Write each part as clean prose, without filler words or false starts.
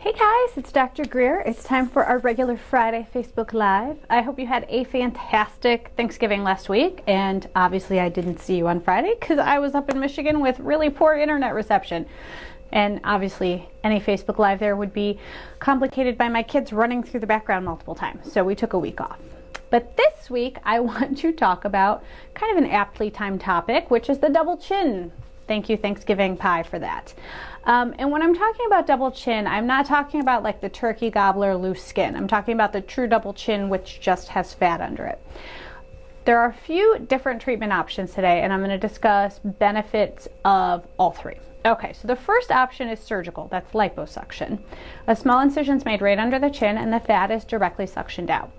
Hey guys, it's Dr. Greer. It's time for our regular Friday Facebook Live. I hope you had a fantastic Thanksgiving last week, and obviously I didn't see you on Friday because I was up in Michigan with really poor internet reception. And obviously any Facebook Live there would be complicated by my kids running through the background multiple times, so we took a week off. But this week I want to talk about kind of an aptly timed topic, which is the double chin. Thank you, Thanksgiving pie, for that. And when I'm talking about double chin, I'm not talking about like the turkey gobbler loose skin. I'm talking about the true double chin, which just has fat under it. There are a few different treatment options today, and I'm going to discuss benefits of all three. Okay, so the first option is surgical. That's liposuction. A small incision is made right under the chin, and the fat is directly suctioned out.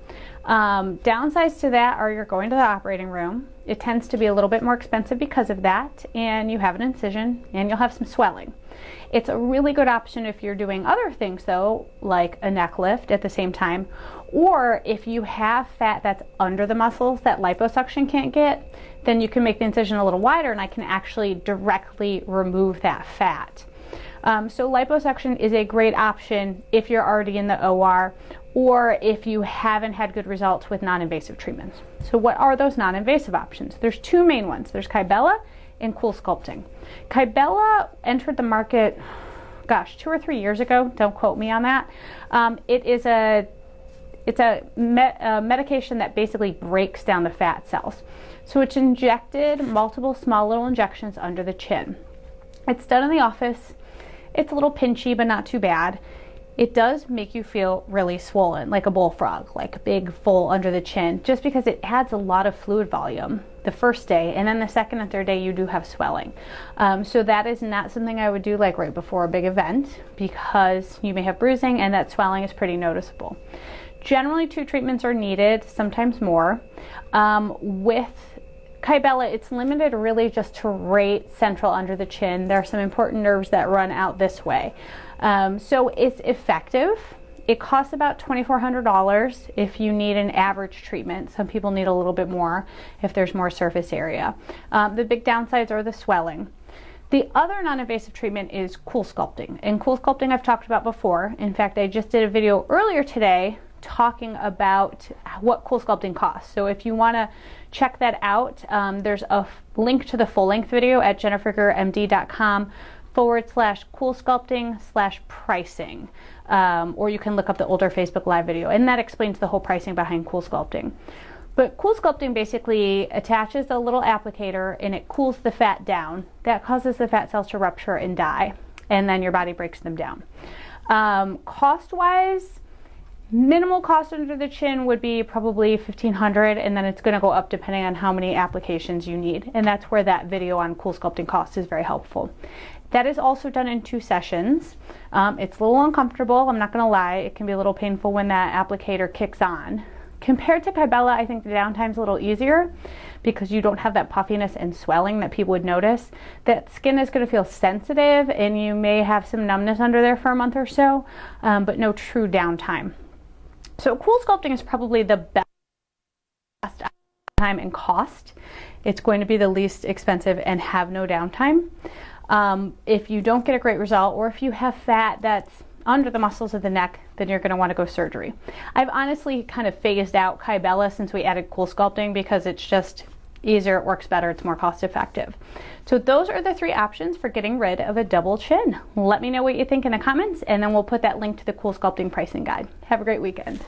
Downsides to that are you're going to the operating room. It tends to be a little bit more expensive because of that, and you have an incision, and you'll have some swelling. It's a really good option if you're doing other things though, like a neck lift at the same time, or if you have fat that's under the muscles that liposuction can't get, then you can make the incision a little wider and I can actually directly remove that fat. So liposuction is a great option if you're already in the OR or if you haven't had good results with non-invasive treatments. So what are those non-invasive options? There's two main ones. There's Kybella and CoolSculpting. Kybella entered the market, gosh, 2 or 3 years ago. Don't quote me on that. It's a medication that basically breaks down the fat cells. So it's injected multiple small little injections under the chin. It's done in the office. It's a little pinchy, but not too bad. It does make you feel really swollen, like a bullfrog, like big, full under the chin, just because it adds a lot of fluid volume the first day, and then the second and third day you do have swelling. So that is not something I would do like right before a big event because you may have bruising and that swelling is pretty noticeable. Generally 2 treatments are needed, sometimes more. With Kybella, it's limited really just to right central under the chin. There are some important nerves that run out this way. So it's effective. It costs about $2,400 if you need an average treatment. Some people need a little bit more if there's more surface area. The big downsides are the swelling. The other non-invasive treatment is CoolSculpting. And CoolSculpting I've talked about before. In fact, I just did a video earlier today talking about what CoolSculpting costs. So if you want to check that out, there's a link to the full-length video at jennifergreermd.com/CoolSculpting/pricing. Or you can look up the older Facebook Live video, and that explains the whole pricing behind CoolSculpting. But CoolSculpting basically attaches a little applicator and it cools the fat down. That causes the fat cells to rupture and die, and then your body breaks them down. Cost-wise, minimal cost under the chin would be probably $1,500, and then it's going to go up depending on how many applications you need, and that's where that video on CoolSculpting costs is very helpful. That is also done in 2 sessions. It's a little uncomfortable, I'm not going to lie. It can be a little painful when that applicator kicks on. Compared to Kybella, I think the downtime's a little easier because you don't have that puffiness and swelling that people would notice. That skin is going to feel sensitive and you may have some numbness under there for a month or so, but no true downtime. So CoolSculpting is probably the best time and cost. It's going to be the least expensive and have no downtime. If you don't get a great result, or if you have fat that's under the muscles of the neck, then you're going to want to go surgery. I've honestly kind of phased out Kybella since we added CoolSculpting because it's just easier, it works better, it's more cost effective. So those are the 3 options for getting rid of a double chin. Let me know what you think in the comments, and then we'll put that link to the CoolSculpting pricing guide. Have a great weekend.